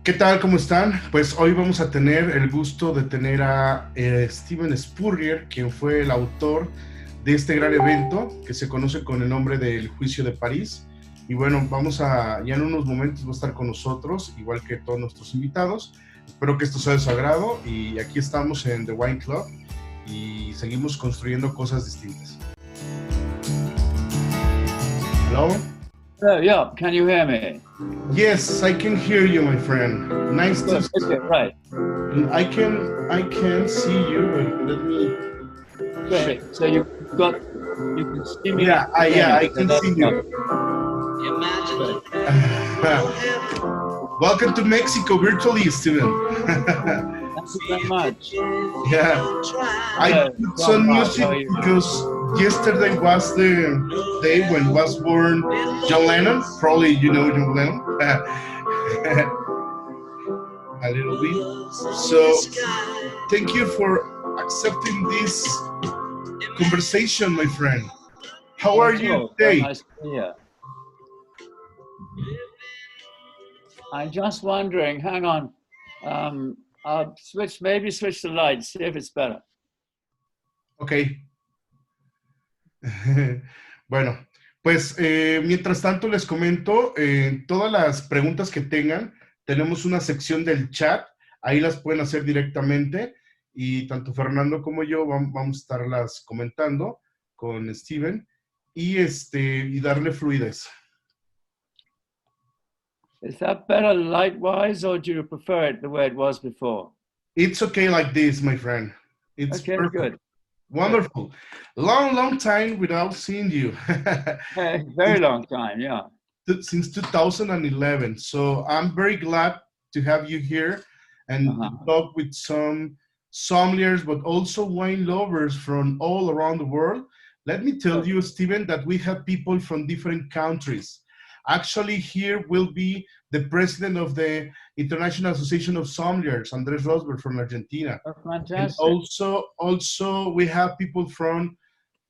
¿Qué tal? ¿Cómo están? Pues hoy vamos a tener el gusto de tener a Steven Spurrier, quien fue el autor de este gran evento que se conoce con el nombre del Juicio de París. Y bueno, ya en unos momentos va a estar con nosotros, igual que todos nuestros invitados. Espero que esto sea de su agrado y aquí estamos en The Wine Club y seguimos construyendo cosas distintas. Hello? Yeah, can you hear me? Yes, I can hear you, my friend. Nice to see you. Right. I can see you. Wait, let me. Great. So you can see me. Yeah, I can see you. Welcome to Mexico virtually, Steven. Thank you very much. Yeah, I put some music because yesterday was the day when was born John Lennon. Probably you know John Lennon. A little bit. So thank you for accepting this conversation, my friend. How are you today? Nice to be here. I'm just wondering, hang on. I'll switch the lights, see if it's better. Okay. Bueno, pues mientras tanto les comento, todas las preguntas que tengan, tenemos una sección del chat, ahí las pueden hacer directamente y tanto Fernando como yo vamos a estarlas comentando con Steven y darle fluidez. Is that better light-wise, or do you prefer it the way it was before? It's okay like this, my friend. It's okay, perfect. Good. Wonderful. Long time without seeing you. Very long time, yeah. Since 2011. So I'm very glad to have you here and talk with some sommeliers, but also wine lovers from all around the world. Let me tell you, Steven, that we have people from different countries. Actually, here will be the president of the International Association of Sommeliers, Andres Rosberg from Argentina. Oh, fantastic. And also we have people from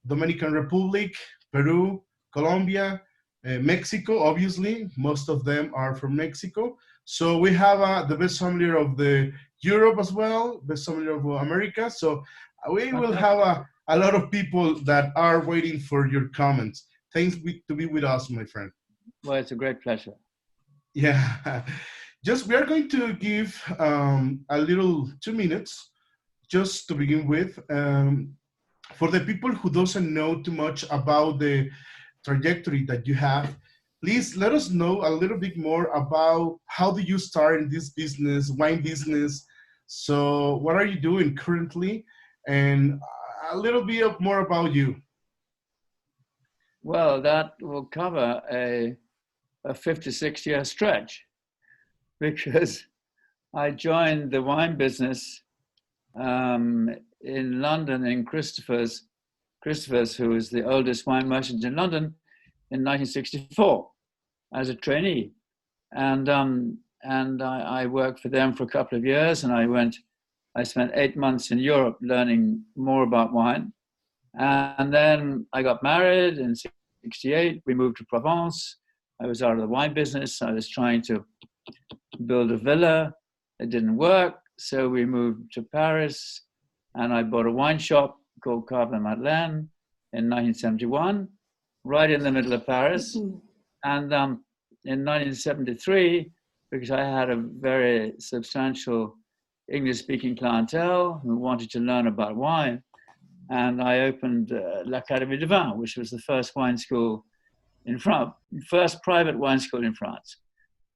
Dominican Republic, Peru, Colombia, Mexico, obviously. Most of them are from Mexico. So we have the best sommelier of the Europe as well, best sommelier of America. So we will have a lot of people that are waiting for your comments. Thanks to be with us, my friend. Well, it's a great pleasure. Yeah, we are going to give a little 2 minutes just to begin with. For the people who doesn't know too much about the trajectory that you have, please let us know a little bit more about how do you start in this business, wine business. So what are you doing currently? And a little bit more about you. Well, that will cover a 56-year stretch, because I joined the wine business in London in Christopher's, who is the oldest wine merchant in London, in 1964 as a trainee. And I worked for them for a couple of years, and I spent 8 months in Europe learning more about wine. And then I got married in 68. We moved to Provence. I was out of the wine business. I was trying to build a villa. It didn't work. So we moved to Paris, and I bought a wine shop called Cave Madeleine in 1971, right in the middle of Paris. And in 1973, because I had a very substantial English-speaking clientele who wanted to learn about wine, and I opened l'Académie de Vin, which was the first wine school in France, first private wine school in France,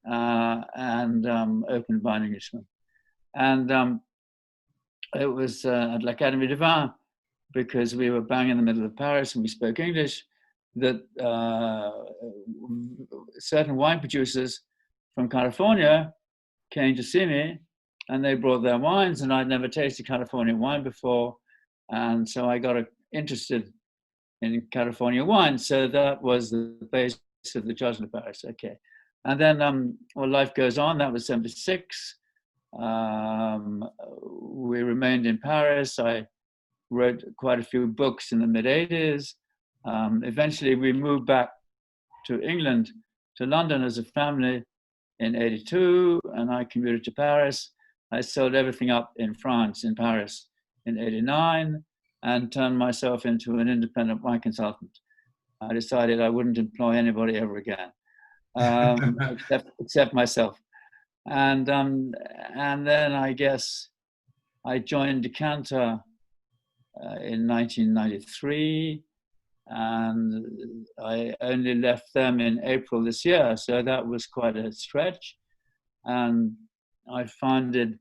and opened by an Englishman. And it was at l'Académie de Vin, because we were bang in the middle of Paris and we spoke English, that certain wine producers from California came to see me, and they brought their wines, and I'd never tasted California wine before. And so I got interested in California wine. So that was the base of the Judgement of Paris. Okay. And then, well, life goes on. That was 76. We remained in Paris. I wrote quite a few books in the mid-80s. Eventually, we moved back to England, to London as a family in 82, and I commuted to Paris. I sold everything up in France, in Paris, in 89, and turned myself into an independent wine consultant. I decided I wouldn't employ anybody ever again, except myself. And then I guess I joined Decanter in 1993, and I only left them in April this year, so that was quite a stretch. And I founded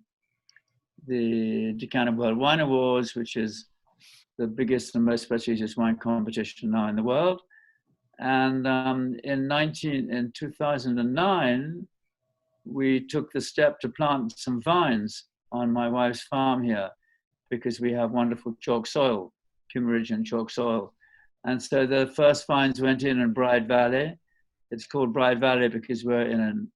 the Decanter World Wine Awards, which is the biggest and most prestigious wine competition now in the world. And in 2009, we took the step to plant some vines on my wife's farm here, because we have wonderful chalk soil, Kimmeridgian chalk soil. And so the first vines went in Bride Valley. It's called Bride Valley because we're in an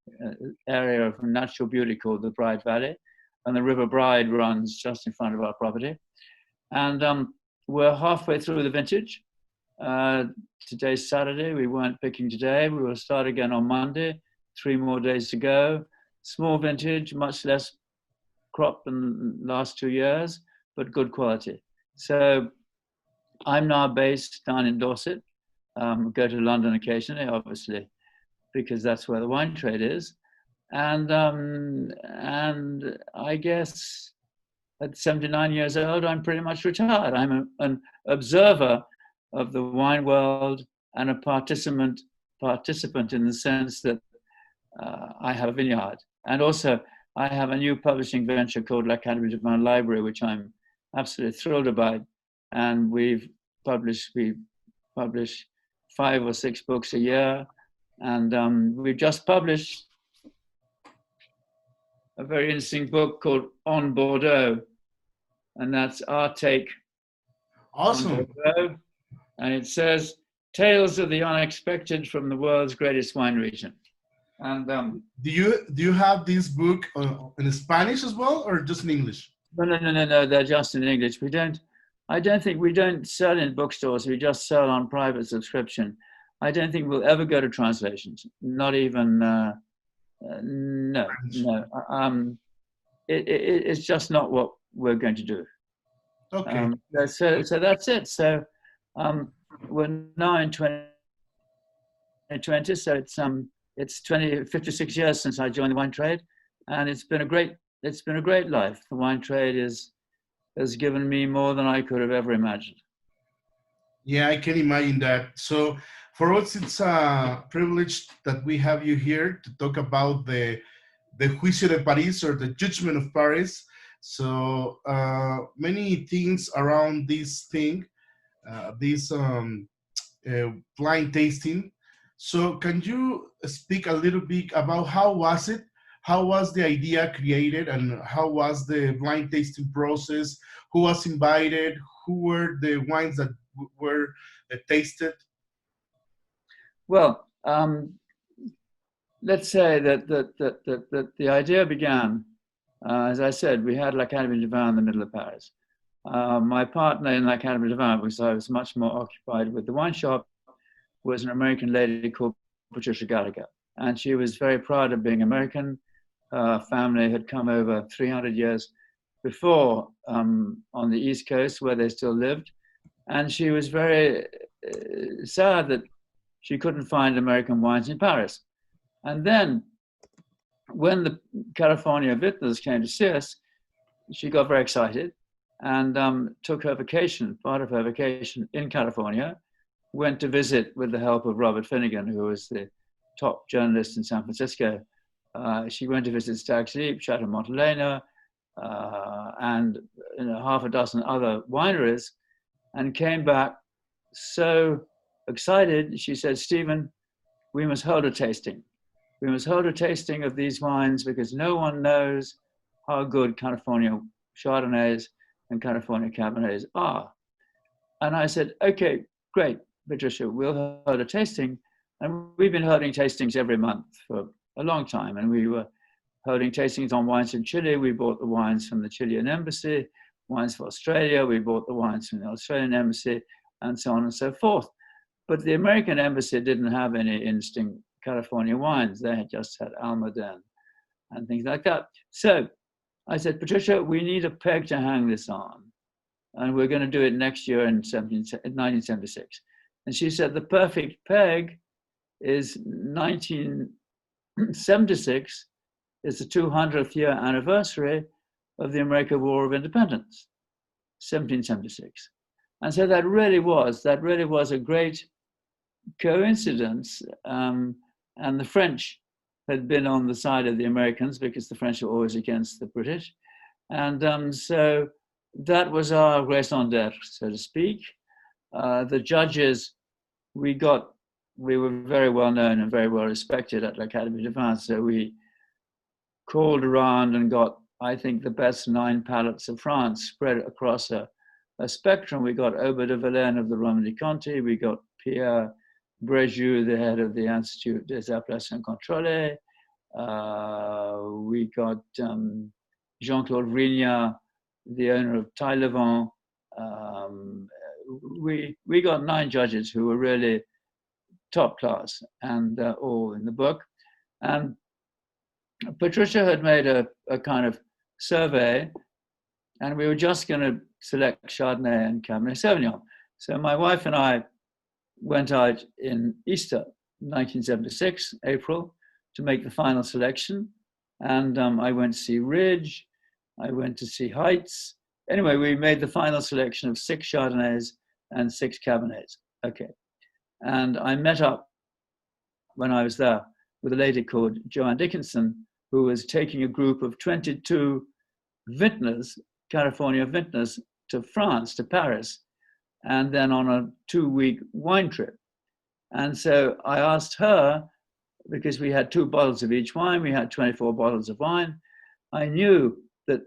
area of natural beauty called the Bride Valley. And the River Bride runs just in front of our property. And we're halfway through the vintage. Today's Saturday. We weren't picking today. We will start again on Monday. 3 more days to go. Small vintage, much less crop than the last 2 years, but good quality. So I'm now based down in Dorset. Go to London occasionally, obviously, because that's where the wine trade is. And I guess at 79 years old, I'm pretty much retired. I'm an observer of the wine world and a participant in the sense that I have a vineyard. And also, I have a new publishing venture called L'Académie du Vin Library, which I'm absolutely thrilled about. And we publish 5 or 6 books a year. And we've just published a very interesting book called On Bordeaux. And that's our take Awesome. on Bordeaux. And it says, Tales of the Unexpected from the World's Greatest Wine Region. And do you have this book in Spanish as well, or just in English? No, they're just in English. I don't think we don't sell in bookstores. We just sell on private subscription. I don't think we'll ever go to translations. Not even no. It's just not what we're going to do. Okay. So that's it. So we're now in 2020. So it's 56 years since I joined the wine trade, and it's been a great life. The wine trade has given me more than I could have ever imagined. Yeah, I can imagine that. So for us, it's a privilege that we have you here to talk about the Juicio de París, or the Judgement of Paris. So many things around this thing, this blind tasting. So can you speak a little bit about how was it? How was the idea created, and how was the blind tasting process? Who was invited? Who were the wines that were tasted? Well, let's say that the idea began, as I said, we had L'Académie du Vin in the middle of Paris. My partner in L'Académie du Vin, because I was much more occupied with the wine shop, was an American lady called Patricia Gallagher. And she was very proud of being American. Her family had come over 300 years before on the East Coast, where they still lived. And she was very sad that she couldn't find American wines in Paris. And then when the California vintners came to see us, she got very excited and took her vacation, part of her vacation in California, went to visit with the help of Robert Finnegan, who was the top journalist in San Francisco. She went to visit Stag's Leap, Chateau Montelena, and half a dozen other wineries, and came back so excited. She said, Stephen, we must hold a tasting. We must hold a tasting of these wines because no one knows how good California Chardonnays and California Cabernets are. And I said, okay, great, Patricia, we'll hold a tasting. And we've been holding tastings every month for a long time. And we were holding tastings on wines in Chile. We bought the wines from the Chilean embassy, wines for Australia. We bought the wines from the Australian embassy, and so on and so forth. But the American embassy didn't have any interesting California wines. They had just had Almaden and things like that. So I said, Patricia, we need a peg to hang this on. And we're going to do it next year in 1976. And she said, the perfect peg is 1976 is the 200th year anniversary of the American War of Independence, 1776. And so that really was a great coincidence. And the French had been on the side of the Americans because the French were always against the British. And so that was our raison d'etre, so to speak. The judges, we were very well known and very well respected at l'Académie de Vin. So we called around and got, I think, the best 9 palates of France spread across a spectrum. We got Aubert de Verlaine of the Romanée-Conti. We got Pierre Bréjus, the head of the Institut des Appellations Contrôlées. We got Jean-Claude Vrignat, the owner of Taillevent. We got 9 judges who were really top class, and all in the book. And Patricia had made a kind of survey, and we were just going to select Chardonnay and Cabernet Sauvignon. So my wife and I went out in Easter 1976, April, to make the final selection. And I went to see Ridge, I went to see Heights. Anyway, we made the final selection of 6 Chardonnays and 6 Cabernets. Okay. And I met up when I was there with a lady called Joanne Dickinson, who was taking a group of 22 vintners, California vintners, to France, to Paris, and then on a 2-week wine trip. And so I asked her, because we had 2 bottles of each wine, we had 24 bottles of wine. I knew that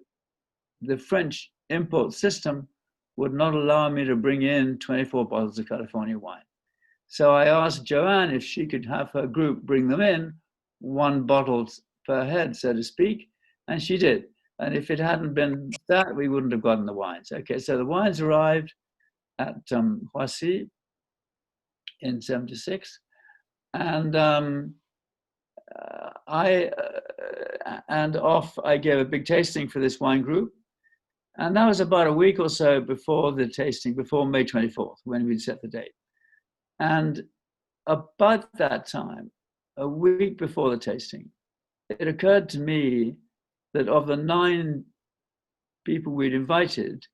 the French import system would not allow me to bring in 24 bottles of California wine. So I asked Joanne if she could have her group bring them in, 1 bottle per head, so to speak, and she did. And if it hadn't been that, we wouldn't have gotten the wines. Okay, so the wines arrived at Roissy in 76, and I gave a big tasting for this wine group, and that was about a week or so before the tasting, before May 24th, when we'd set the date. And about that time, a week before the tasting, it occurred to me that of the 9 people we'd invited,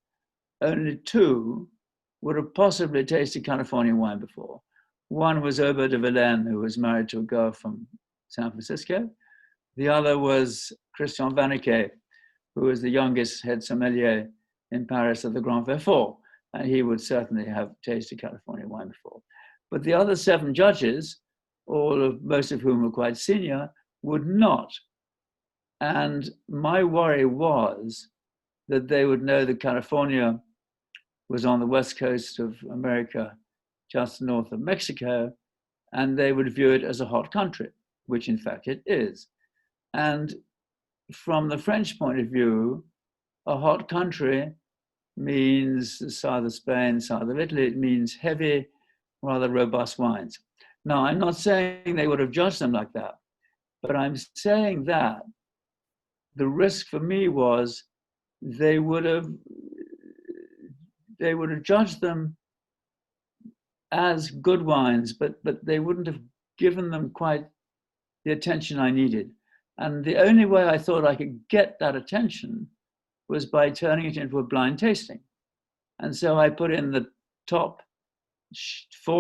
only 2 would have possibly tasted California wine before. One was Aubert de Verlaine, who was married to a girl from San Francisco. The other was Christian Vaniquet, who was the youngest head sommelier in Paris at the Grand Verfort, and he would certainly have tasted California wine before. But the other 7 judges, most of whom were quite senior, would not. And my worry was that they would know that California was on the west coast of America, just north of Mexico, and they would view it as a hot country, which in fact it is. And from the French point of view, a hot country means the south of Spain, south of Italy. It means heavy, rather robust wines. Now, I'm not saying they would have judged them like that, but I'm saying that the risk for me was they would have judged them as good wines, but they wouldn't have given them quite the attention I needed. And the only way I thought I could get that attention was by turning it into a blind tasting. And so I put in the 4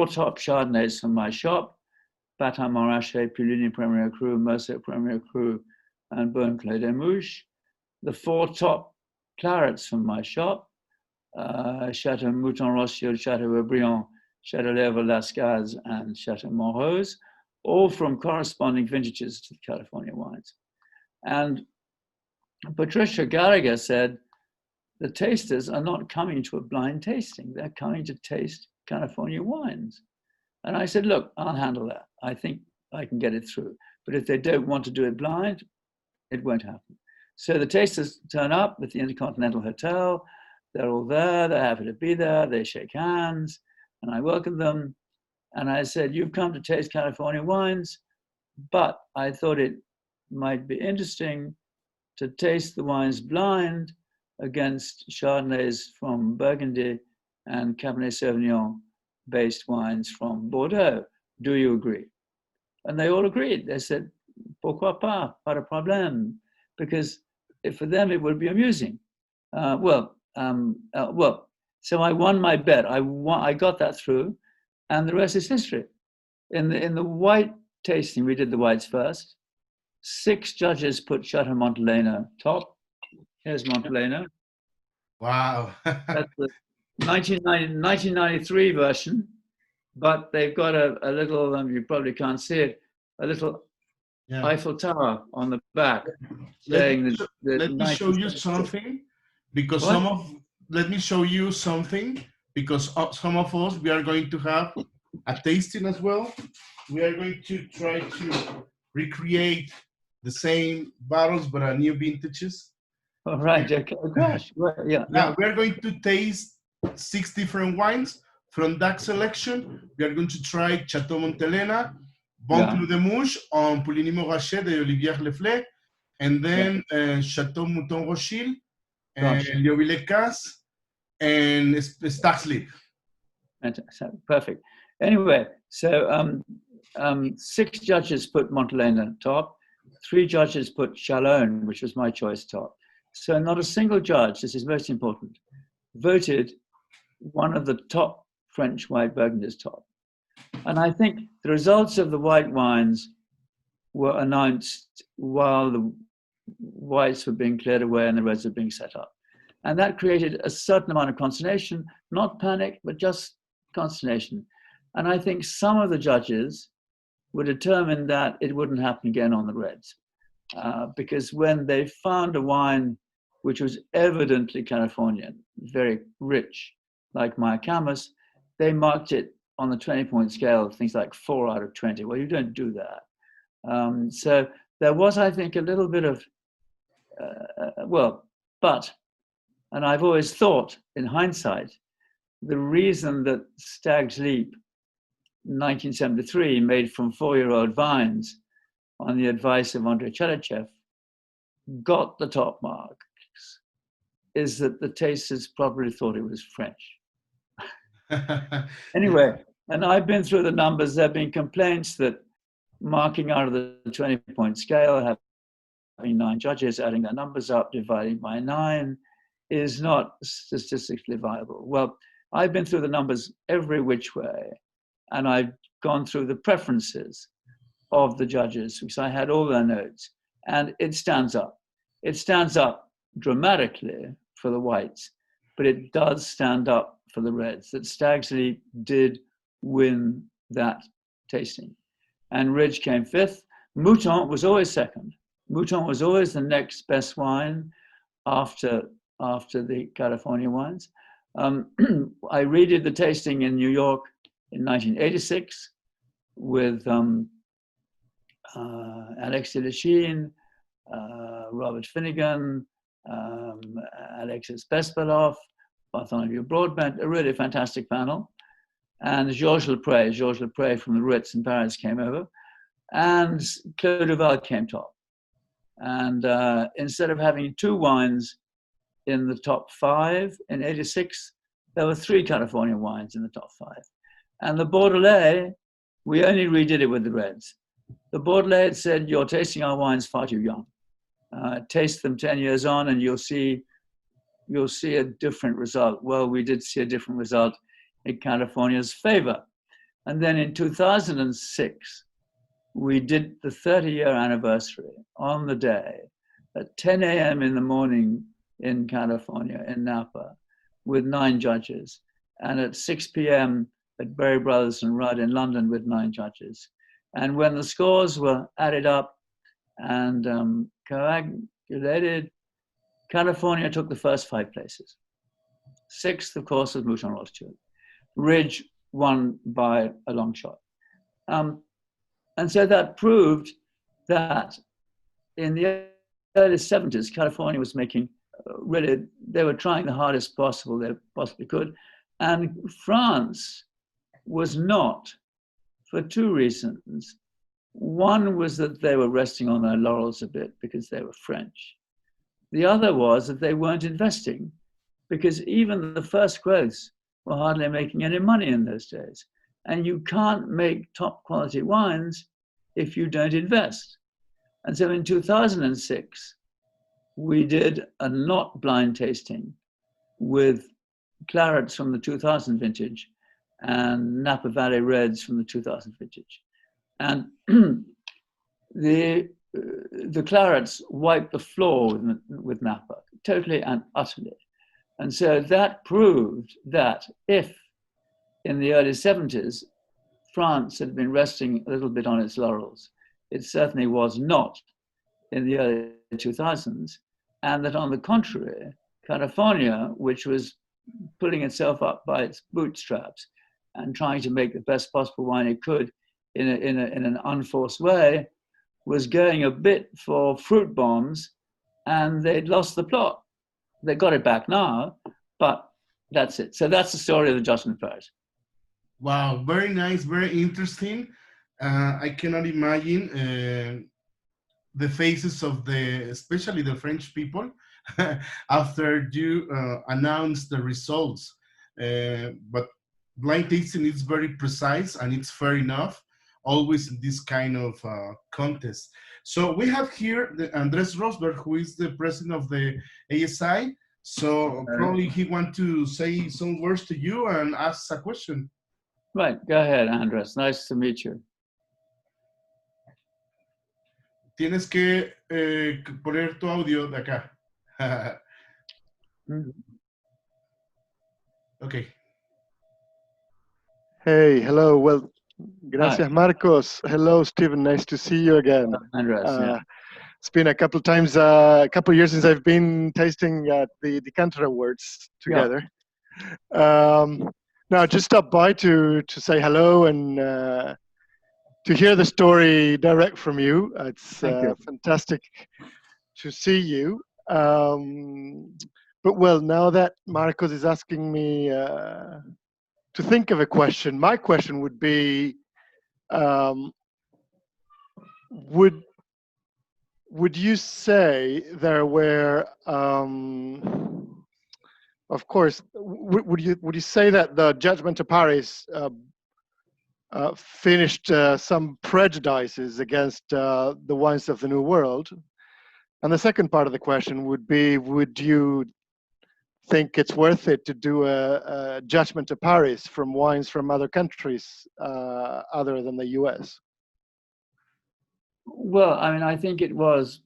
top Chardonnays from my shop, Batin Montrachet, Puligny Premier Cru, Merceau Premier Cru, and Beaune-Clos des Mouches. The 4 top clarets from my shop, Chateau Mouton Rothschild, Chateau Aubryon, Chateau Lèvre Lascaz, and Chateau Montrose, all from corresponding vintages to the California wines. And Patricia Gallagher said, the tasters are not coming to a blind tasting, they're coming to taste California wines. And I said, look, I'll handle that. I think I can get it through. But if they don't want to do it blind, it won't happen. So the tasters turn up at the Intercontinental Hotel. They're all there. They're happy to be there. They shake hands. And I welcome them. And I said, you've come to taste California wines. but I thought it might be interesting to taste the wines blind against Chardonnays from Burgundy and Cabernet Sauvignon based wines from Bordeaux. Do you agree? And they all agreed. They said, pourquoi pas, pas de problème, because for them it would be amusing. So I won my bet. I got that through, and the rest is history. In the white tasting, we did the whites first. 6 judges put Chateau Montelena top. Here's Montelena. Wow. That's the 1993 version, but they've got a little, you probably can't see it, a little Eiffel Tower on the back. Let me show you something, because let me show you something, because some of us, we are going to have a tasting as well. We are going to try to recreate the same bottles, but a new vintages. All right, okay. Oh, gosh. Now we are going to taste 6 different wines from that selection. We are going to try Chateau Montelena, Bon Clos de Mouche on Pouligny Morachet de Olivier Leflay, and then Chateau Mouton Rothschild, and Lioville Casse, and Stag's Leap. Perfect. Anyway, so 6 judges put Montelena top, 3 judges put Chalone, which was my choice, top. So not a single judge, this is most important, voted one of the top French white Burgundies top. And I think the results of the white wines were announced while the whites were being cleared away and the reds were being set up. And that created a certain amount of consternation, not panic, but just consternation. And I think some of the judges were determined that it wouldn't happen again on the reds. Because when they found a wine which was evidently Californian, very rich, like Mayacamas, they marked it on the 20-point scale, things like 4 out of 20. Well, you don't do that. So there was, I think, a little bit of, and I've always thought, in hindsight, the reason that Stag's Leap 1973 made from 4-year-old vines on the advice of Andrei Chalachev got the top marks is that the tasters probably thought it was French. Anyway, and I've been through the numbers. There have been complaints that marking out of the 20-point scale, having 9 judges, adding their numbers up, dividing by 9, is not statistically viable. Well, I've been through the numbers every which way, and I've gone through the preferences of the judges, because I had all their notes, and it stands up. It stands up dramatically for the whites, but it does stand up for the reds, that Stag's Leap did win that tasting. And Ridge came 5th. Mouton was always 2nd. Mouton was always the next best wine after the California wines. I redid the tasting in New York in 1986 with Alex Delachine, Robert Finnegan, Alexis Bespalov, Bartholomew Broadbent, a really fantastic panel. And Georges Lepre from the Ritz in Paris came over, and Claude Duval came top. And instead of having 2 wines in the top 5 in 86, there were 3 California wines in the top 5. And the Bordelais, we only redid it with the reds. The Bordelais had said, you're tasting our wines far too young. Taste them 10 years on and you'll see a different result. Well, we did see a different result in California's favor. And then in 2006, we did the 30-year anniversary on the day at 10 a.m. in the morning in California, in Napa, with 9 judges, and at 6 p.m. at Berry Brothers and Rudd in London with 9 judges. And when the scores were added up and coagulated, California took the first 5 places. 6th, of course, was Mouton Rothschild. Ridge won by a long shot. And so that proved that in the early 70s, California was making really, they were trying the hardest possible they possibly could. And France was not, for 2 reasons. One was that they were resting on their laurels a bit because they were French. The other was that they weren't investing because even the first growths were hardly making any money in those days. And you can't make top quality wines if you don't invest. And so in 2006, we did a not blind tasting with clarets from the 2000 vintage and Napa Valley Reds from the 2000 vintage. And the clarets wiped the floor with Napa, totally and utterly. And so that proved that if in the early 70s, France had been resting a little bit on its laurels, it certainly was not in the early 2000s. And that on the contrary, California, which was pulling itself up by its bootstraps and trying to make the best possible wine it could in an unforced way, was going a bit for fruit bombs, and they'd lost the plot. They got it back now, but that's it. So that's the story of the Judgement of Paris. Wow, very nice, very interesting. I cannot imagine the faces of especially the French people, after you announced the results. But blind tasting is very precise and it's fair enough, always in this kind of contest. So we have here Andres Rosberg, who is the president of the ASI. So probably he wants to say some words to you and ask a question. Right, go ahead, Andres. Nice to meet you. Tienes que poner tu audio de acá. Okay. Hey, hello. Well, gracias, Marcos. Hello, Steven. Nice to see you again. Andres, yeah. It's been a couple times, a couple of years since I've been tasting at the Decanter Awards together. Yeah. Now, just stopped by to say hello and to hear the story direct from you. It's fantastic to see you. But well, now that Marcos is asking me to think of a question, my question would be, would you say there were, of course, would you say that the Judgement of Paris finished some prejudices against the wines of the New World? And the second part of the question would be, would you think it's worth it to do a Judgement of Paris from wines from other countries other than the US? Well, I mean, I think it was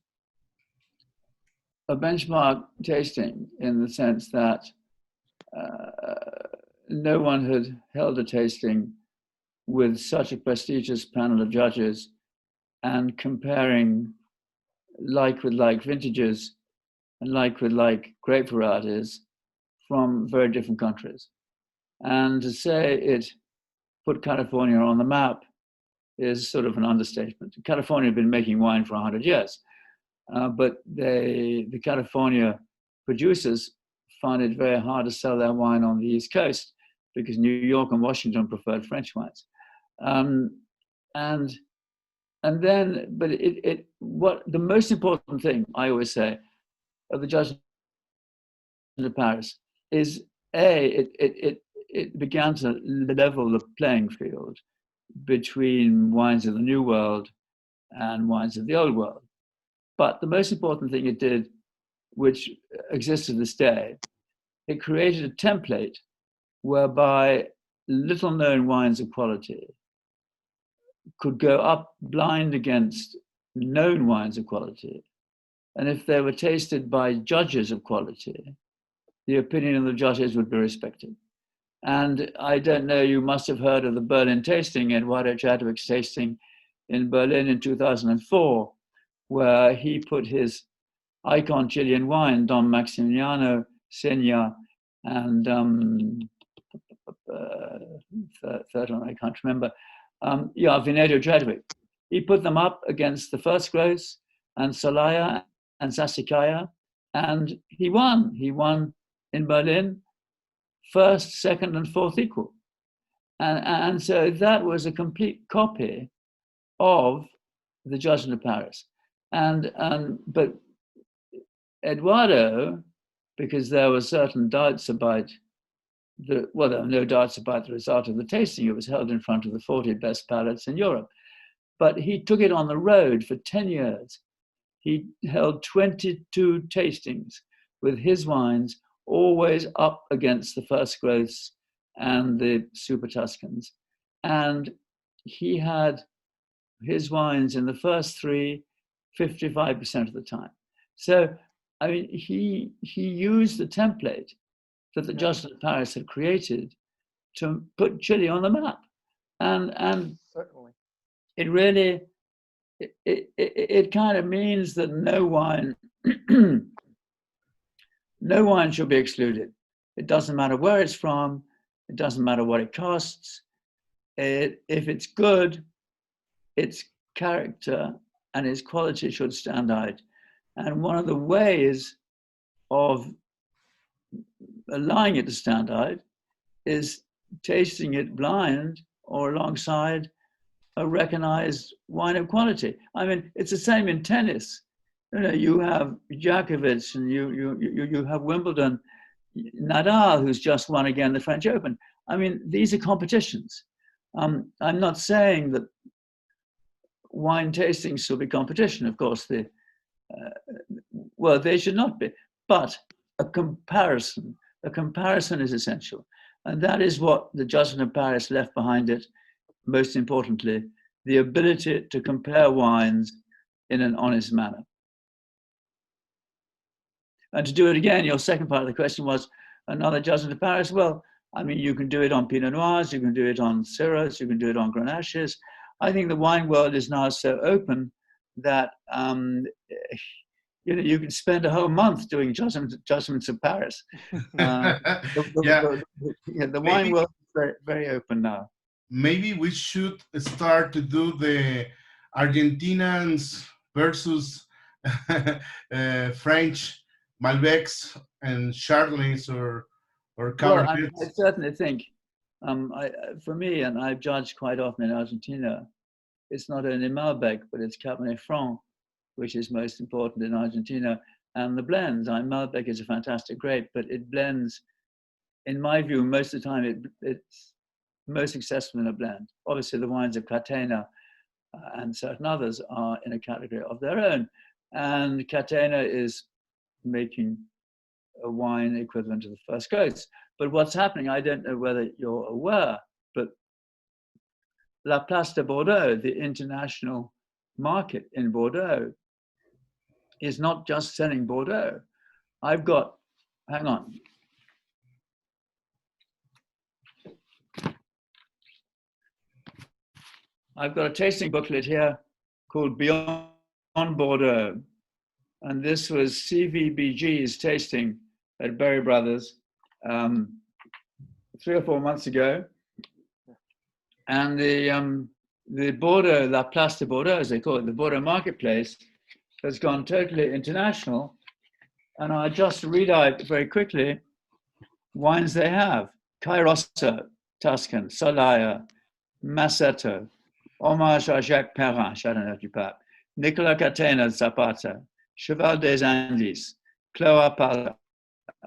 a benchmark tasting in the sense that no one had held a tasting with such a prestigious panel of judges and comparing like with like vintages and like with like grape varieties from very different countries. And to say it put California on the map is sort of an understatement. California had been making wine for 100 years, but the California producers found it very hard to sell their wine on the East Coast because New York and Washington preferred French wines. And then, but what the most important thing I always say of the Judgement of Paris is it began to level the playing field between wines of the New World and wines of the Old World. But the most important thing it did, which exists to this day, it created a template whereby little known wines of quality could go up blind against known wines of quality. And if they were tasted by judges of quality, the opinion of the judges would be respected. And I don't know, you must have heard of the Berlin tasting, Eduardo Chadwick's tasting in Berlin in 2004, where he put his icon Chilean wine, Don Maximiliano, Senya, and third one, I can't remember, Vinedo Chadwick. He put them up against the first growths and Solaya and Sassicaia, and he won. He won in Berlin, first, second, and fourth equal. And so that was a complete copy of the Judgement of Paris. But Eduardo, because there were certain doubts about there were no doubts about the result of the tasting. It was held in front of the 40 best palates in Europe. But he took it on the road for 10 years. He held 22 tastings with his wines, always up against the first growths and the Super Tuscans. And he had his wines in the first three 55% of the time. So, I mean, he used the template that the Judgement of Paris had created to put Chile on the map. And Certainly. it really, it kind of means that no wine should be excluded. It doesn't matter where it's from. It doesn't matter what it costs. If it's good, its character and its quality should stand out. And one of the ways of allowing it to stand out is tasting it blind or alongside a recognized wine of quality. I mean, it's the same in tennis. You know, you have Djokovic and you have Wimbledon, Nadal, who's just won again the French Open. I mean, these are competitions. I'm not saying that wine tastings should be competition. Of course, well, they should not be. But a comparison is essential. And that is what the Judgement of Paris left behind it, most importantly, the ability to compare wines in an honest manner. And to do it again, your second part of the question was another Judgement of Paris. Well, I mean, you can do it on Pinot Noirs, you can do it on Syrahs, you can do it on Grenaches. I think the wine world is now so open that you know, you can spend a whole month doing Judgments of Paris. The wine world is very, very open now. Maybe we should start to do the Argentinians versus French Malbecs and Chardonnays or Cabernets. Well, I certainly think, for me, and I've judged quite often in Argentina, it's not only Malbec, but it's Cabernet Franc, which is most important in Argentina, and the blends. Malbec is a fantastic grape, but it blends, in my view, most of the time it's most successful in a blend. Obviously, the wines of Catena and certain others are in a category of their own, and Catena is making a wine equivalent to the first growths. But what's happening, I don't know whether you're aware, but La Place de Bordeaux, the international market in Bordeaux, is not just selling Bordeaux. I've got, hang on. I've got a tasting booklet here called Beyond Bordeaux. And this was CVBG's tasting at Berry Brothers 3 or 4 months ago. And the Bordeaux, La Place de Bordeaux, as they call it, the Bordeaux marketplace, has gone totally international. And I just read out very quickly wines they have. Cairosso, Tuscan, Solaya, Massetto, Hommage à Jacques Perrin, Chardonnay du Pape, Nicolas Catena, Zapata, Cheval des Andes, Cloa Pala,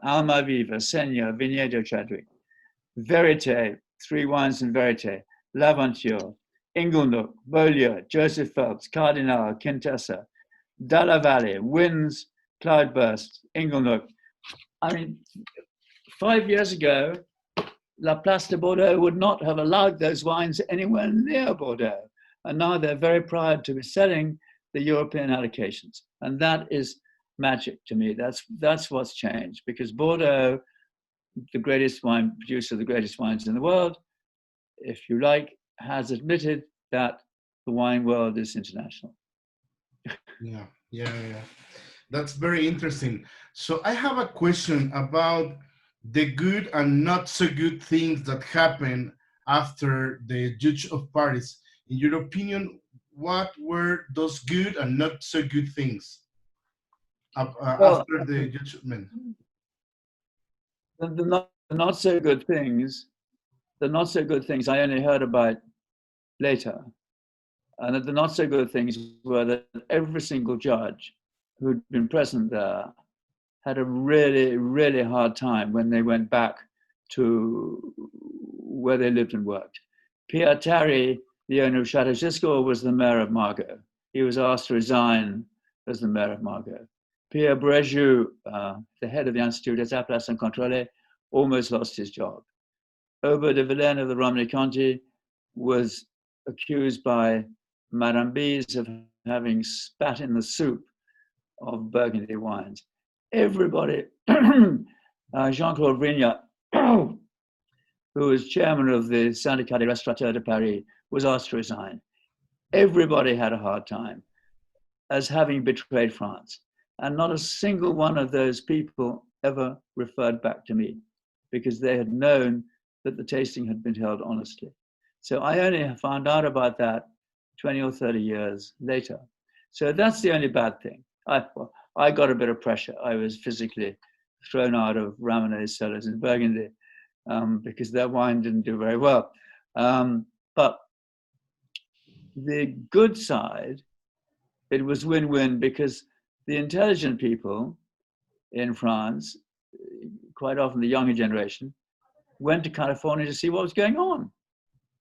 Alma Viva, Senya, Vignedo Chadwick, Verité, 3 wines in Verité, L'Aventure, Inglenook, Beaulieu, Joseph Phelps, Cardinal, Quintessa, Dalla Valle, Winds, Cloudburst, Inglenook. I mean, 5 years ago, La Place de Bordeaux would not have allowed those wines anywhere near Bordeaux. And now they're very proud to be selling the European allocations. And that is magic to me. That's what's changed, because Bordeaux, the greatest wine producer, the greatest wines in the world, if you like, has admitted that the wine world is international. Yeah. That's very interesting. So I have a question about the good and not so good things that happen after the Judgement of Paris. In your opinion, what were those good and not so good things after the judgment? The not so good things I only heard about later. And the not so good things were that every single judge who'd been present there had a really, really hard time when they went back to where they lived and worked. Pierre Tarry, the owner of Chateau Giscourt, was the mayor of Margaux. He was asked to resign as the mayor of Margaux. Pierre Bréjou, the head of the Institut des Arts Places Incontrôlées, almost lost his job. Aubert de Villaine of the Romanée-Conti was accused by Madame Bise of having spat in the soup of Burgundy wines. Everybody, Jean-Claude Vrignat, who was chairman of the Syndicat des Restaurateurs de Paris, was asked to resign. Everybody had a hard time as having betrayed France. And not a single one of those people ever referred back to me because they had known that the tasting had been held honestly. So I only found out about that 20 or 30 years later. So that's the only bad thing. I got a bit of pressure. I was physically thrown out of Ramonet's cellars in Burgundy because their wine didn't do very well. But the good side, it was win-win because the intelligent people in France, quite often the younger generation, went to California to see what was going on.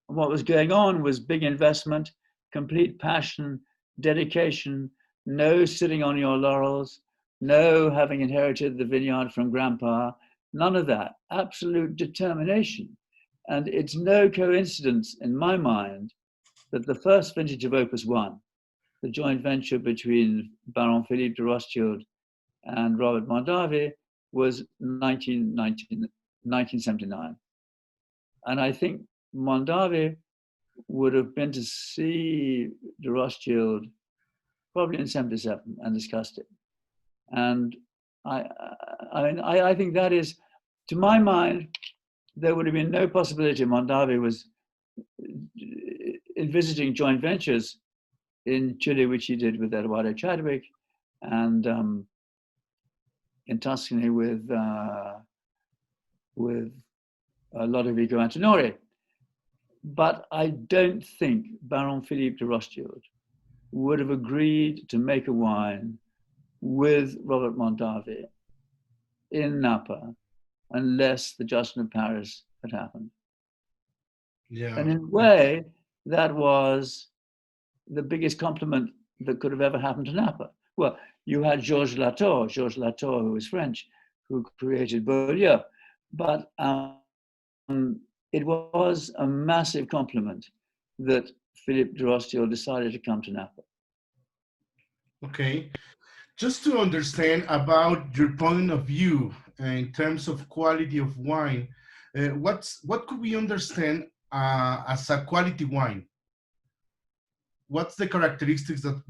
And what was going on was big investment, complete passion, dedication, no sitting on your laurels, no having inherited the vineyard from grandpa, none of that, absolute determination. And it's no coincidence in my mind that the first vintage of Opus 1, the joint venture between Baron Philippe de Rothschild and Robert Mondavi, was 1979. And I think Mondavi would have been to see de Rothschild probably in 77 and discussed it. And I think that is, to my mind, there would have been no possibility Mondavi was envisaging joint ventures in Chile, which he did with Eduardo Chadwick, and in Tuscany with Lodovico Antinori. But I don't think Baron Philippe de Rothschild would have agreed to make a wine with Robert Mondavi in Napa unless the Judgement of Paris had happened. Yeah. And in a way, that was the biggest compliment that could have ever happened to Napa. Well, you had Georges Latour, who was French, who created Beaulieu. But it was a massive compliment that Philippe de Rothschild decided to come to Napa. Okay. Just to understand about your point of view in terms of quality of wine, what could we understand as a quality wine? What's the characteristics that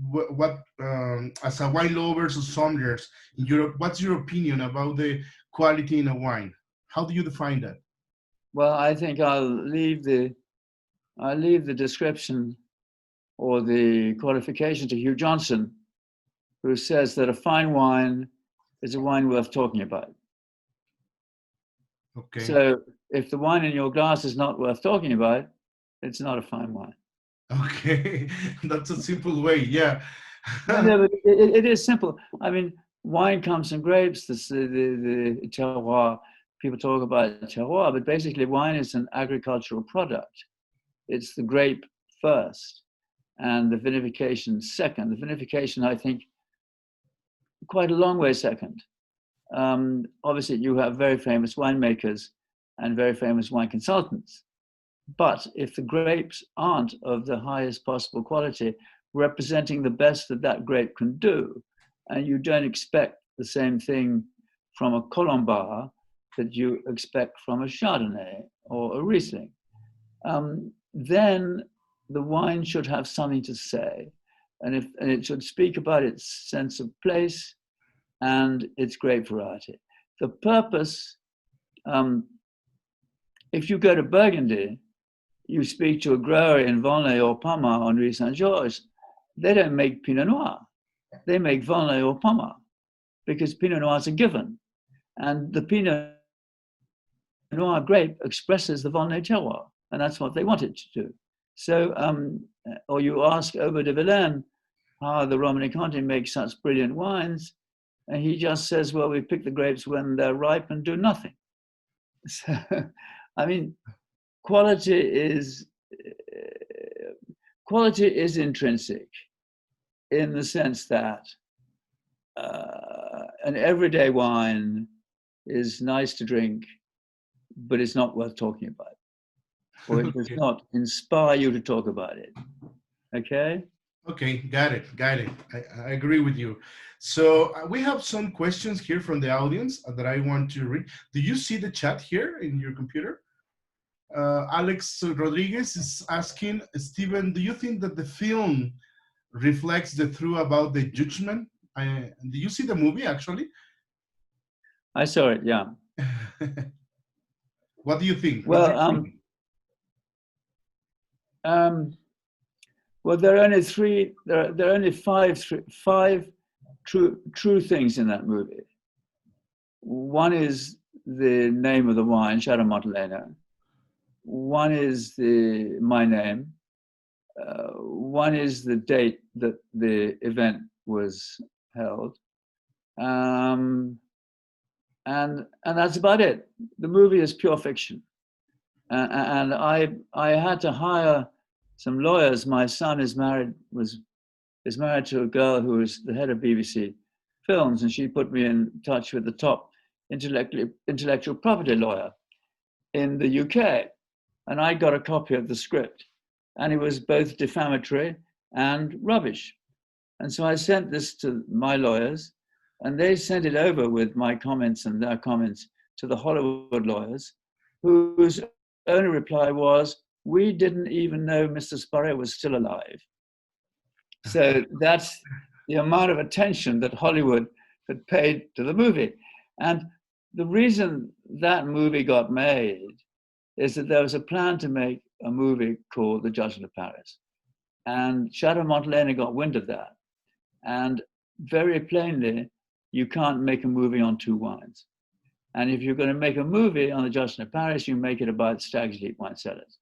as a wine lovers or sommeliers in Europe, what's your opinion about the quality in a wine? How do you define that? Well, I think I'll leave the description or the qualification to Hugh Johnson, who says that a fine wine is a wine worth talking about. Okay. So if the wine in your glass is not worth talking about, it's not a fine wine. Okay, that's a simple way, yeah. No, but it is simple. I mean, wine comes from grapes, the terroir. People talk about terroir, but basically wine is an agricultural product. It's the grape first and the vinification second. The vinification, I think, quite a long way second. Obviously, you have very famous winemakers and very famous wine consultants. But if the grapes aren't of the highest possible quality, representing the best that that grape can do, and you don't expect the same thing from a Colombard that you expect from a Chardonnay or a Riesling, then the wine should have something to say. And it should speak about its sense of place and its grape variety. The purpose, if you go to Burgundy, you speak to a grower in Volnay or Pommard on Rue Saint-Georges, they don't make Pinot Noir. They make Volnay or Pommard because Pinot Noir is a given. And the Pinot Noir grape expresses the Volnay terroir, and that's what they want it to do. So, or you ask Aubert de Villaine how the Romanée Conti makes such brilliant wines, and he just says, well, we pick the grapes when they're ripe and do nothing. So, I mean, quality is intrinsic in the sense that an everyday wine is nice to drink, but it's not worth talking about, or it does not inspire you to talk about it. Okay? Okay, got it. I agree with you. So we have some questions here from the audience that I want to read. Do you see the chat here in your computer? Alex Rodriguez is asking, Steven, do you think that the film reflects the truth about the judgment? Do you see the movie, actually? I saw it, yeah. What do you think? Well, well, there are only three. There are only five true things in that movie. One is the name of the wine, Shadow Montelena. One is my name. One is the date that the event was held, and that's about it. The movie is pure fiction, and I had to hire some lawyers. My son is married to a girl who is the head of BBC Films, and she put me in touch with the top intellectual property lawyer in the UK, and I got a copy of the script, and it was both defamatory and rubbish. And so I sent this to my lawyers, and they sent it over with my comments and their comments to the Hollywood lawyers, whose only reply was, we didn't even know Mr. Spurrier was still alive. So that's the amount of attention that Hollywood had paid to the movie. And the reason that movie got made is that there was a plan to make a movie called The Judgement of Paris. And Chateau Montelena got wind of that. And very plainly, you can't make a movie on two wines. And if you're going to make a movie on The Judgement of Paris, you make it about Stag's Leap wine cellars.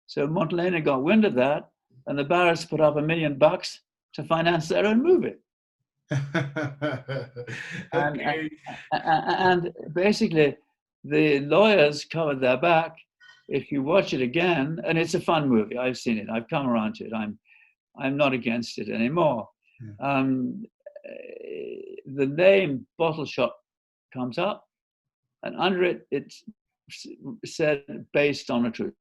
So Montelena got wind of that, and the Barretts put up $1 million to finance their own movie. Okay. And basically, the lawyers covered their back. If you watch it again, and it's a fun movie, I've seen it, I've come around to it, I'm not against it anymore. Yeah. The name Bottle Shop comes up, and under it, it's said based on a true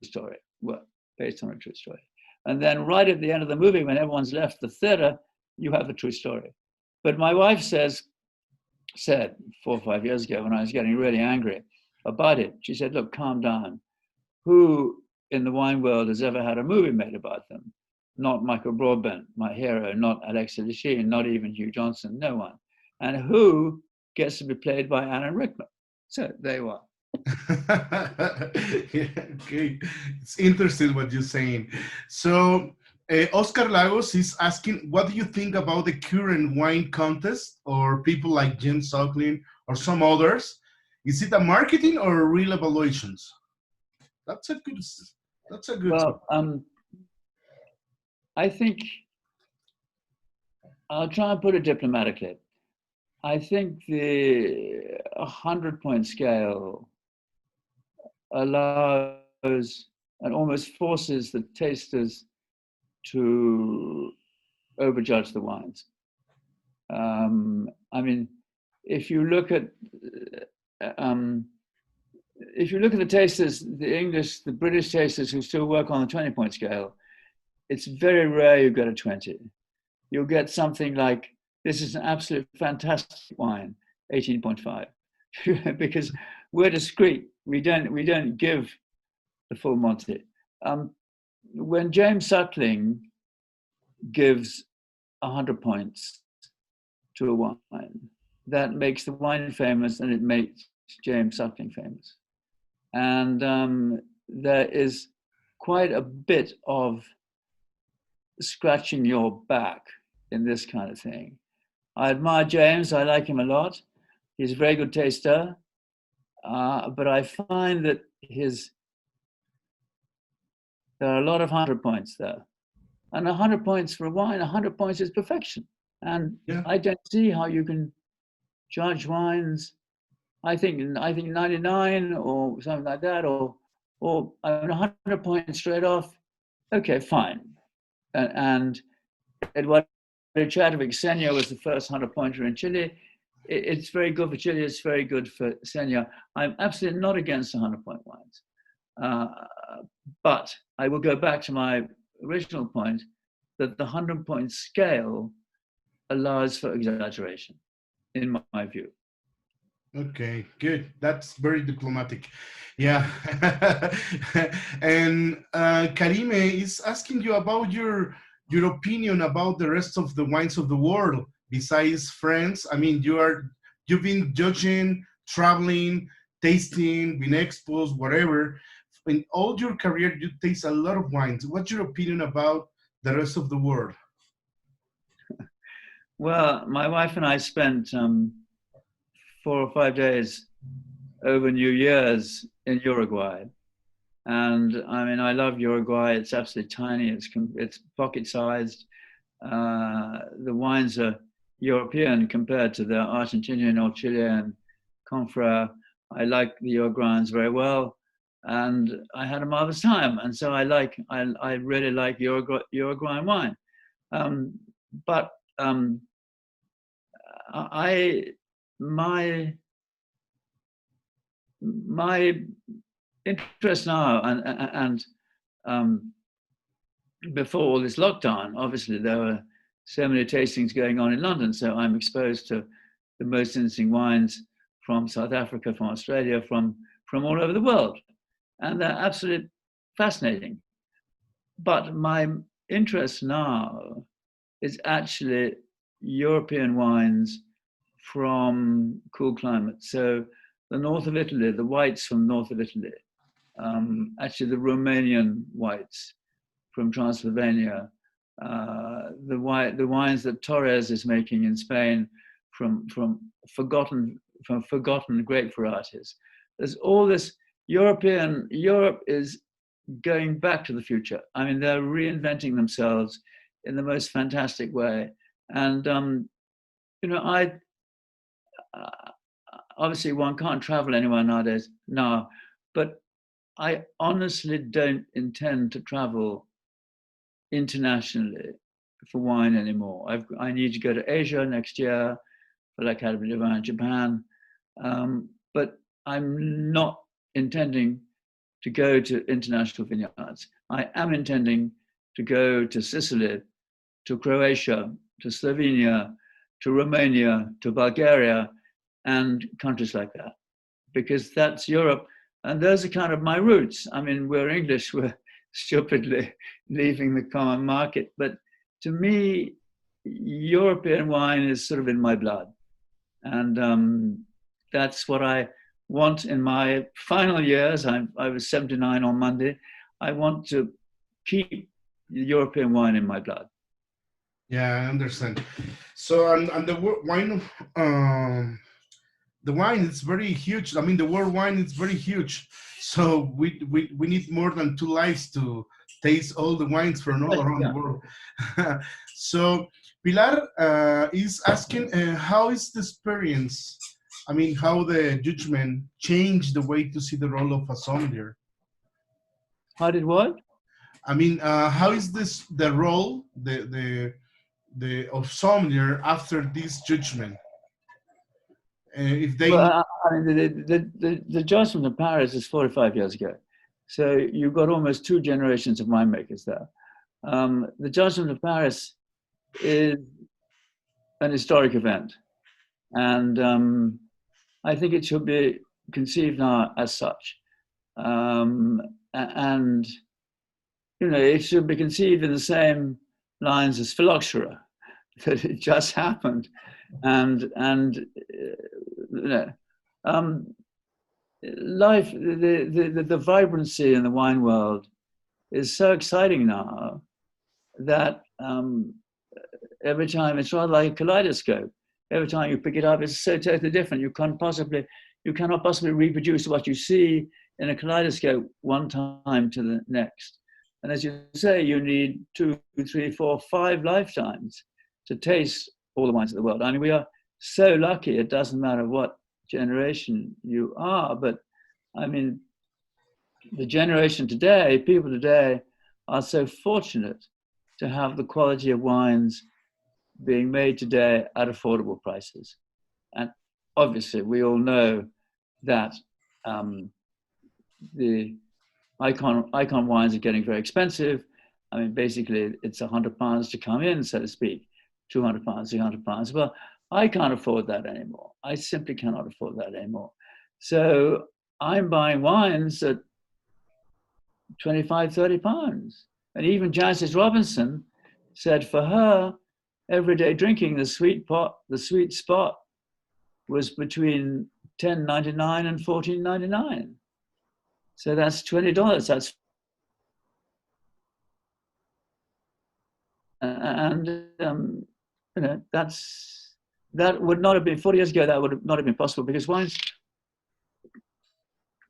story. Well, based on a true story. And then right at the end of the movie, when everyone's left the theater, you have the true story. But my wife said 4 or 5 years ago, when I was getting really angry about it, she said, look, calm down. Who in the wine world has ever had a movie made about them? Not Michael Broadbent, my hero, not Alexa Lichine, not even Hugh Johnson, no one. And who gets to be played by Alan Rickman? So there you are. Yeah, okay, it's interesting what you're saying. So Oscar Lagos is asking, what do you think about the current wine contest or people like James Suckling or some others? Is it a marketing or real evaluations? That's a good. Well, I think I'll try and put it diplomatically. I think the 100-point scale allows and almost forces the tasters to overjudge the wines. I mean, if you look at the tasters, the British tasters who still work on the 20-point scale, it's very rare you get a 20. You'll get something like, this is an absolute fantastic wine, 18.5, because we're discreet. We don't give the full Monty. When James Suckling gives 100 points to a wine, that makes the wine famous, and it makes James Suckling famous. And there is quite a bit of scratching your back in this kind of thing. I admire James, I like him a lot. He's a very good taster, but I find that his There are a lot of 100 points there. And 100 points for a wine, 100 points is perfection. And Yeah. I don't see how you can judge wines. I think 99 or something like that, or 100 points straight off. Okay, fine. And Eduardo Chadwick Senior was the first 100-pointer in Chile. It's very good for Chile. It's very good for Senior. I'm absolutely not against the 100-point wines. But I will go back to my original point that the 100-point scale allows for exaggeration, in my view. Okay, good. That's very diplomatic. Yeah. And Karime is asking you about your opinion about the rest of the wines of the world besides France. I mean, you've been judging, traveling, tasting, been expos, whatever. In all your career, you taste a lot of wines. What's your opinion about the rest of the world? Well, my wife and I spent 4 or 5 days over New Year's in Uruguay. And I mean, I love Uruguay. It's absolutely tiny. It's pocket-sized. The wines are European compared to the Argentinian or Chilean confrère. I like the Uruguayans very well, and I had a marvelous time. And so I really like Uruguayan wine. But my interest now, and before all this lockdown, obviously there were so many tastings going on in London, so I'm exposed to the most interesting wines from South Africa, from Australia, from all over the world, and they're absolutely fascinating. But my interest now is actually European wines from cool climates. So the north of Italy, the whites from north of Italy, actually the Romanian whites from Transylvania, the wines that Torres is making in Spain from forgotten grape varieties. There's all this Europe is going back to the future. I mean, they're reinventing themselves in the most fantastic way. And, obviously one can't travel anywhere nowadays now, but I honestly don't intend to travel internationally for wine anymore. I need to go to Asia next year for La Cave de Vin in Japan, but I'm not intending to go to international vineyards. I am intending to go to Sicily, to Croatia, to Slovenia, to Romania, to Bulgaria, and countries like that, because that's Europe, and those are kind of my roots. I mean, we're English, we're stupidly leaving the common market, but to me, European wine is sort of in my blood, and that's what I want in my final years. I was 79 on Monday. I want to keep European wine in my blood. Yeah, I understand. So, and the wine is very huge. I mean, the world wine is very huge. So we need more than 2 lives to taste all the wines from all around the world. So Pilar is asking, how is the experience? I mean, how the Judgement changed the way to see the role of a sommelier? How did what? I mean, how is the role of sommelier after this Judgement? If they, well, I mean, the Judgement of Paris is 45 years ago, so you've got almost 2 generations of winemakers there. The Judgement of Paris is an historic event, and I think it should be conceived now as such. And it should be conceived in the same lines as phylloxera, that it just happened, and life, the vibrancy in the wine world is so exciting now that every time it's rather like a kaleidoscope. Every time you pick it up, it's so totally different. You cannot possibly reproduce what you see in a kaleidoscope one time to the next. And as you say, you need 2, 3, 4, 5 lifetimes to taste all the wines of the world. I mean, we are so lucky, it doesn't matter what generation you are, but I mean, the generation today, people today are so fortunate to have the quality of wines being made today at affordable prices. And obviously, we all know that the icon wines are getting very expensive. I mean, basically, it's £100 to come in, so to speak, £200, £300. Well, I can't afford that anymore. I simply cannot afford that anymore. So I'm buying wines at £25, £30. And even Jancis Robinson said for her, everyday drinking, the sweet spot was between $10.99 and $14.99. So that's $20. That's that would not have been 40 years ago. That would not have been possible because wines.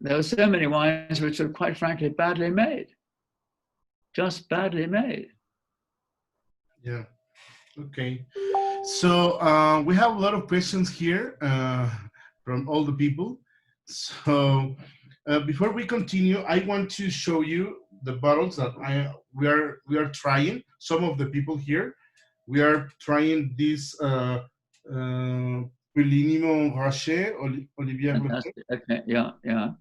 There were so many wines which were quite frankly badly made, just badly made. Yeah. Okay. So we have a lot of questions here from all the people. So before we continue, I want to show you the bottles that we are trying. Some of the people here, we are trying this Pulinimo Rocher, Olivier. Okay, yeah.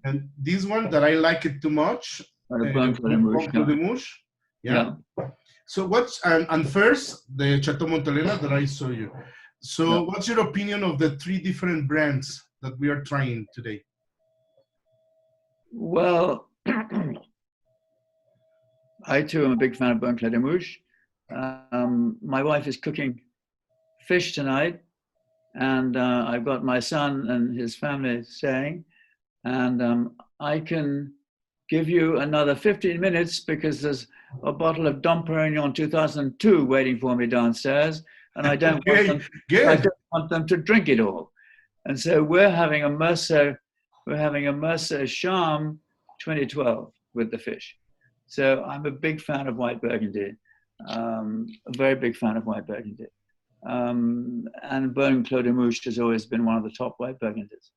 And this one that I like it too much. Blanc de Mouche. Yeah. So what's and first the Chateau Montelena that I saw you. So what's your opinion of the 3 different brands that we are trying today? Well, I too am a big fan of Blanc de Mouche. My wife is cooking fish tonight, and I've got my son and his family staying, and I can give you another 15 minutes because there's a bottle of Dom Perignon 2002 waiting for me downstairs, and I don't want them to drink it all. And so we're having a Merceau Charme 2012 with the fish. So I'm a big fan of white Burgundy, a very big fan of white Burgundy. And Blanc de Mouche has always been one of the top white Burgundies.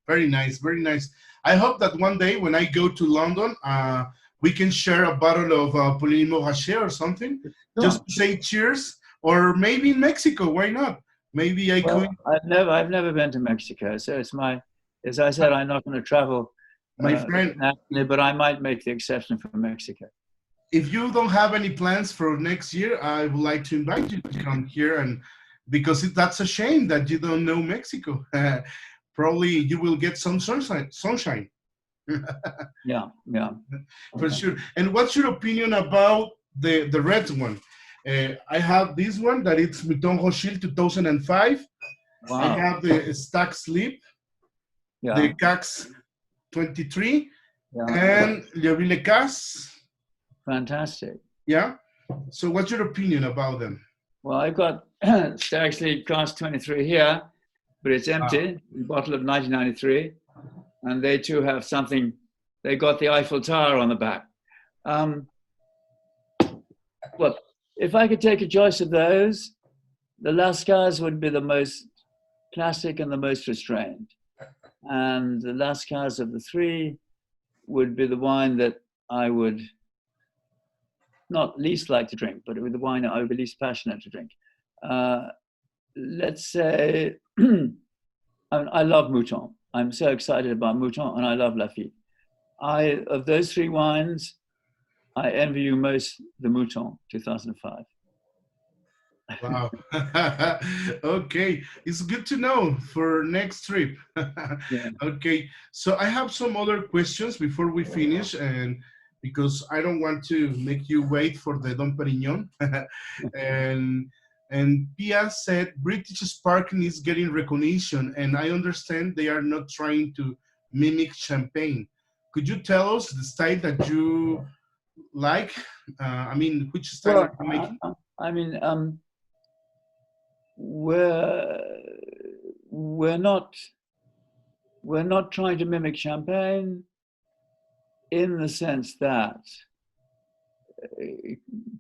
Very nice, very nice. I hope that one day when I go to London, we can share a bottle of Pulinimo Rocher or something, just to say cheers. Or maybe in Mexico, why not? Maybe I could. I've never been to Mexico, so as I said, I'm not going to travel. My friend, nationally, but I might make the exception for Mexico. If you don't have any plans for next year, I would like to invite you to come here, and because that's a shame that you don't know Mexico. Probably you will get some sunshine. Yeah. For sure. And what's your opinion about the red one? I have this one that it's Mouton Rothschild 2005. Wow. I have the Stack Sleep, the Cax 23, and Le Ville Cas. Fantastic. Yeah. So what's your opinion about them? Well, I've got Stack Sleep Cask 23 here, but it's empty, a bottle of 1993. And they too have something, they got the Eiffel Tower on the back. Well, if I could take a choice of those, the Lascars would be the most classic and the most restrained. And the Lascars of the 3 would be the wine that I would not least like to drink, but it would be the wine that I would be least passionate to drink. Let's say, I love Mouton. I'm so excited about Mouton, and I love Lafite. Of those 3 wines, I envy you most the Mouton 2005. Wow. Okay, it's good to know for next trip. Yeah. Okay, so I have some other questions before we finish, and because I don't want to make you wait for the Dom Perignon. And Pia said British sparkling is getting recognition, and I understand they are not trying to mimic champagne. Could you tell us the style that you like? I mean, which style are you making? I mean, we're not trying to mimic champagne in the sense that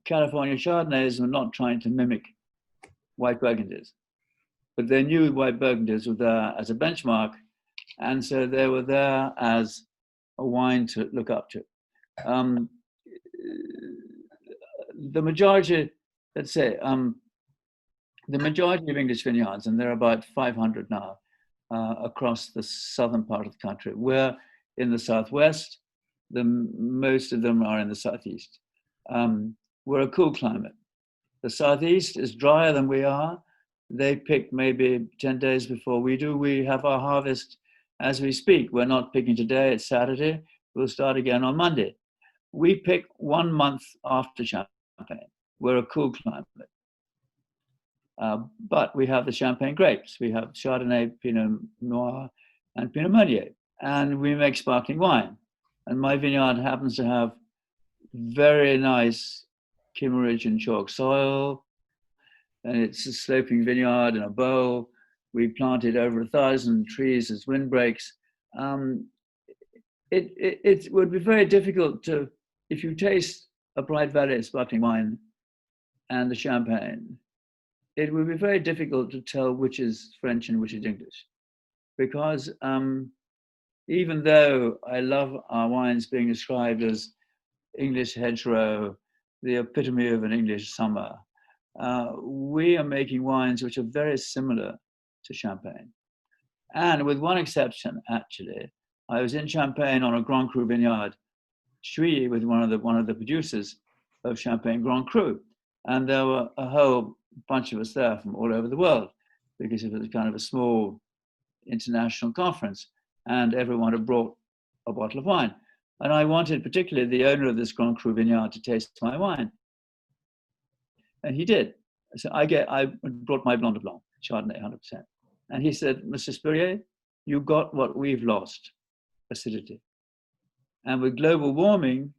California Chardonnays were not trying to mimic white Burgundies, but they knew white Burgundies were there as a benchmark, and so they were there as a wine to look up to. The majority, let's say, the majority of English vineyards, and there are about 500 now across the southern part of the country. We're in the southwest. Most of them are in the southeast. We're a cool climate. The southeast is drier than we are. They pick maybe 10 days before we do. We have our harvest as we speak. We're not picking today, it's Saturday. We'll start again on Monday. We pick 1 month after Champagne. We're a cool climate. But we have the Champagne grapes. We have Chardonnay, Pinot Noir, and Pinot Meunier. And we make sparkling wine. And my vineyard happens to have very nice Kimmeridge chalk soil. And it's a sloping vineyard in a bowl. We planted over 1,000 trees as windbreaks. It would be very difficult to, if you taste a Bright Valley sparkling wine and the Champagne, it would be very difficult to tell which is French and which is English. Because even though I love our wines being described as English hedgerow, the epitome of an English summer, we are making wines which are very similar to Champagne. And with one exception, actually, I was in Champagne on a Grand Cru vineyard, Juicio, with one of the producers of Champagne Grand Cru. And there were a whole bunch of us there from all over the world, because it was kind of a small international conference, and everyone had brought a bottle of wine. And I wanted particularly the owner of this Grand Cru vineyard to taste my wine. And he did. So I brought my Blanc de Blanc, Chardonnay 100%. And he said, Mr. Spurrier, you got what we've lost, acidity. And with global warming,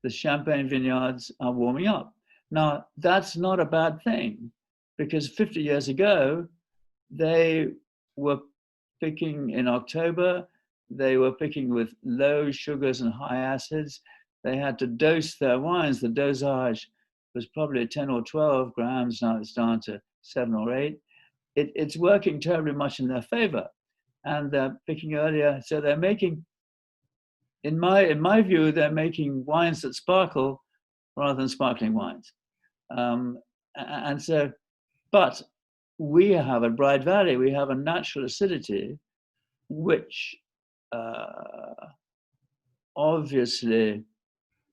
the Champagne vineyards are warming up. Now, that's not a bad thing, because 50 years ago, they were picking in October, they were picking with low sugars and high acids. They had to dose their wines. The dosage was probably 10 or 12 grams. Now it's down to 7 or 8. It's working terribly much in their favor. And they're picking earlier. So they're making, in my view, they're making wines that sparkle rather than sparkling wines. And so, but we have at Bright Valley, we have a natural acidity, which obviously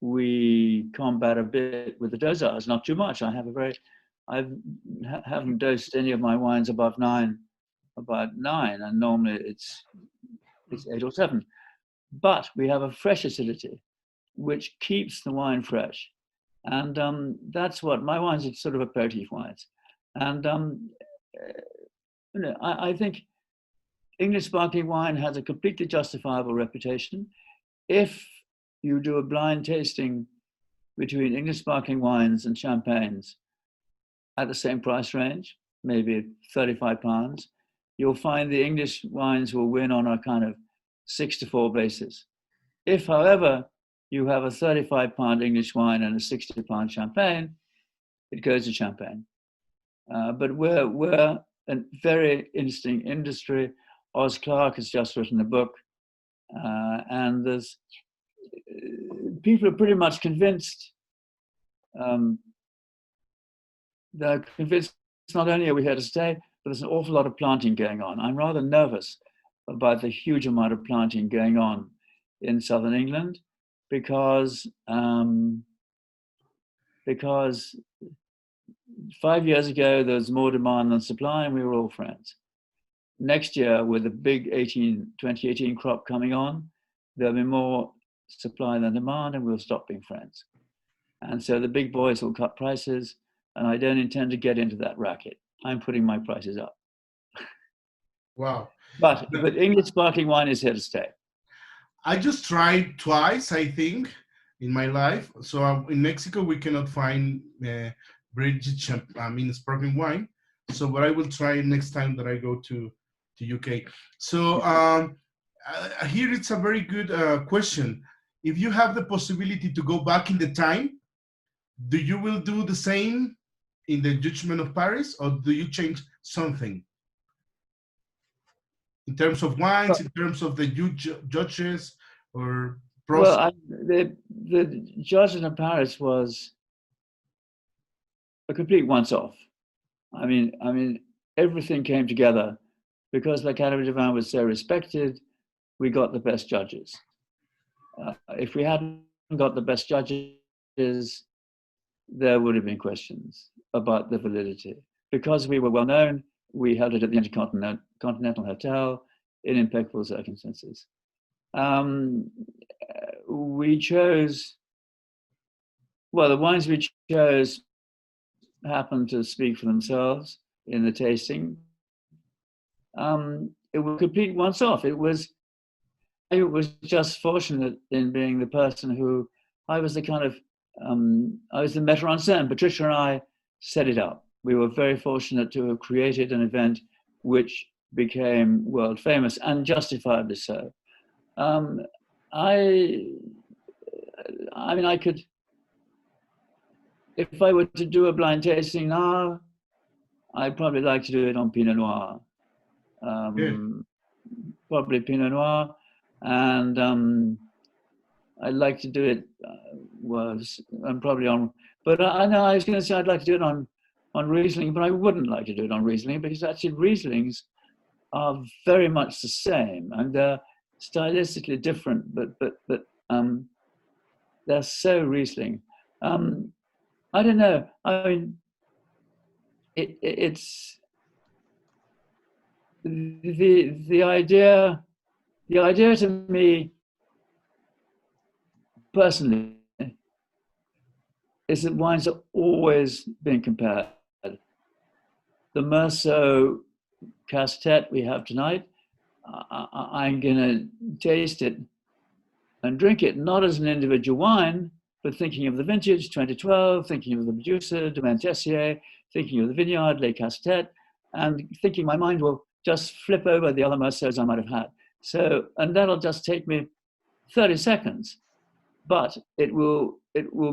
we combat a bit with the dosage, not too much. I haven't dosed any of my wines above 9, and normally it's 8 or 7. But we have a fresh acidity, which keeps the wine fresh. And that's what my wines are, sort of aperitif wines. And I think English sparkling wine has a completely justifiable reputation. If you do a blind tasting between English sparkling wines and champagnes at the same price range, maybe £35, you'll find the English wines will win on a kind of 6-4 basis. If, however, you have a £35 English wine and a £60 champagne, it goes to champagne. But we're a very interesting industry. Oz Clarke has just written a book, and there's people are pretty much convinced. They're convinced not only are we here to stay, but there's an awful lot of planting going on. I'm rather nervous about the huge amount of planting going on in southern England, because 5 years ago there was more demand than supply, and we were all friends. Next year, with the big 2018 crop coming on, there'll be more supply than demand, and we'll stop being friends. And so the big boys will cut prices, and I don't intend to get into that racket. I'm putting my prices up. Wow. But English sparkling wine is here to stay. I just tried twice, I think, in my life. So in Mexico, we cannot find sparkling wine. So, but I will try next time that I go to UK. So here it's a very good question. If you have the possibility to go back in the time, do you will do the same in the Judgment of Paris, or do you change something in terms of wines, in terms of the judges, or process? Well, the Judgment of Paris was a complete once-off. I mean, everything came together because the Académie de Vin was so respected. We got the best judges. If we hadn't got the best judges, there would have been questions about the validity. Because we were well known, we held it at the Intercontinental Hotel in impeccable circumstances. We chose, well, the wines we chose happened to speak for themselves in the tasting. It was complete once-off. I was just fortunate in being the person who, I was the kind of, I was the metteur en scène. Patricia and I set it up. We were very fortunate to have created an event which became world famous, and justifiably so. I mean, I could, if I were to do a blind tasting now, I'd probably like to do it on Pinot Noir. Probably Pinot Noir, and I'd like to do it probably on, but I know I was going to say I'd like to do it on Riesling, but I wouldn't like to do it on Riesling, because actually Rieslings are very much the same, and they're stylistically different, but they're so Riesling. I don't know. I mean, it's the idea to me personally is that wines are always being compared. The Meursault Castet we have tonight, I'm going to taste it and drink it, not as an individual wine, but thinking of the vintage, 2012, thinking of the producer, Domaine Tessier, thinking of the vineyard, Les Castet, and thinking my mind will just flip over the other Meursaults I might have had. So, and that'll just take me 30 seconds, but it will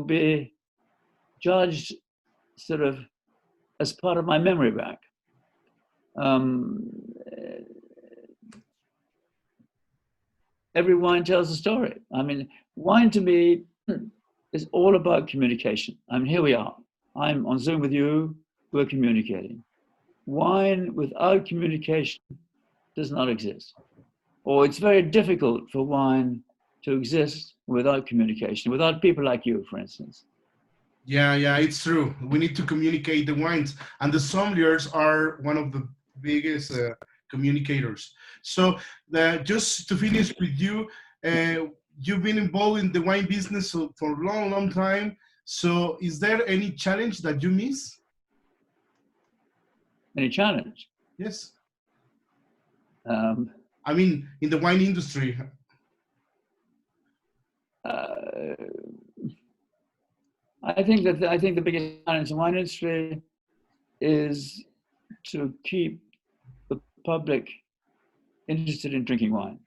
be judged sort of as part of my memory bank. Every wine tells a story. I mean, wine to me is all about communication. I mean, here we are. I'm on Zoom with you, we're communicating. Wine without communication does not exist. Or it's very difficult for wine to exist without communication, without people like you, for instance. Yeah, it's true. We need to communicate the wines, and the sommeliers are one of the biggest communicators. So just to finish with you, you've been involved in the wine business for a long time. So is there any challenge that you miss? Any challenge? Yes. I mean, in the wine industry. I think the biggest challenge in the wine industry is to keep the public interested in drinking wine.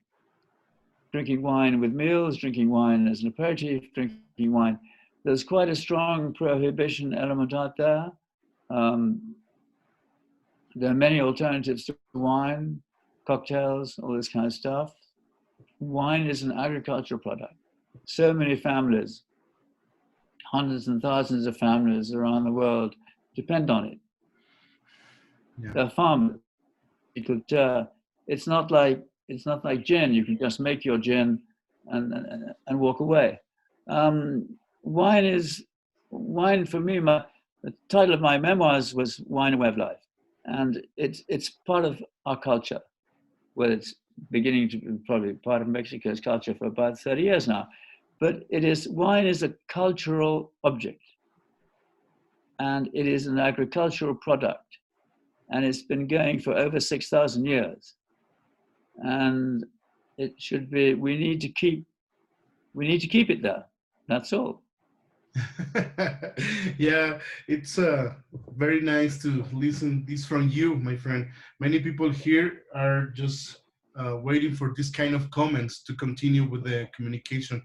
Drinking wine with meals, drinking wine as an aperitif, drinking wine. There's quite a strong prohibition element out there. There are many alternatives to wine, cocktails, all this kind of stuff. Wine is an agricultural product. So many families, hundreds and thousands of families around the world depend on it. Yeah. They're farmers. It's not like gin. You can just make your gin and walk away. Wine for me. The title of my memoirs was Wine: A Way of Life, and it's part of our culture. Well, it's beginning to be probably part of Mexico's culture for about 30 years now. But wine is a cultural object, and it is an agricultural product, and it's been going for over 6,000 years. And it should be, we need to keep it there. That's all. Yeah, it's very nice to listen this from you, my friend. Many people here are just waiting for this kind of comments to continue with the communication.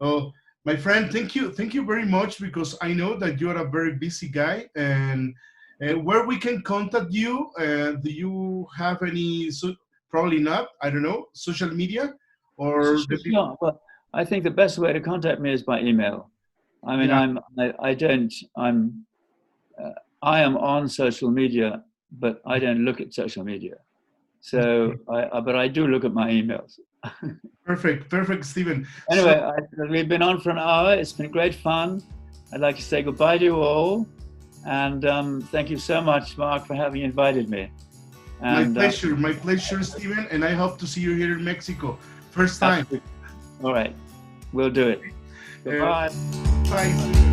Oh, My friend, thank you very much, because I know that you are a very busy guy. And where we can contact you? Do you have any? Probably not. I don't know. Social media, or the people? Yeah, well, I think the best way to contact me is by email. I mean, Yeah. I am on social media, but I don't look at social media. So, but I do look at my emails. Perfect, Steven. Anyway, we've been on for an hour. It's been great fun. I'd like to say goodbye to you all. And thank you so much, Mark, for having invited me. And, my pleasure, Steven. And I hope to see you here in Mexico. First time. All right, we'll do it. Goodbye. Bye.